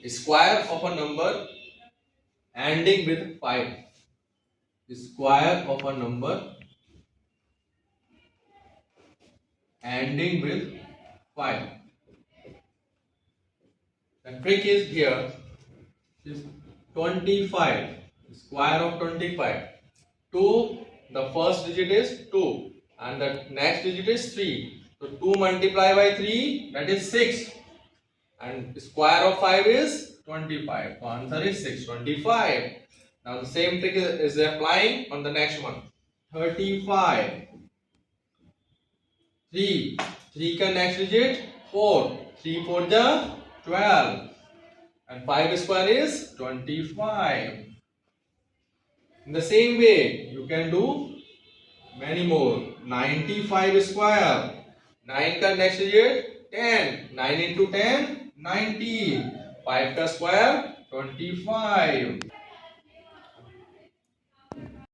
square of a number ending with 5. Square of a number ending with 5. The trick is here is 25. Square of 25. 2, the first digit is 2 and the next digit is 3. So 2 multiplied by 3, that is 6. And square of 5 is 25. So answer is 625. Now the same trick is applying on the next one. 35. 3. 3 ka next digit 4. 3 4 ja 12. And 5 square is 25. In the same way, you can do many more. 95 square. 9 ka next digit 10. 9 into 10, 90. 5 ka square 25.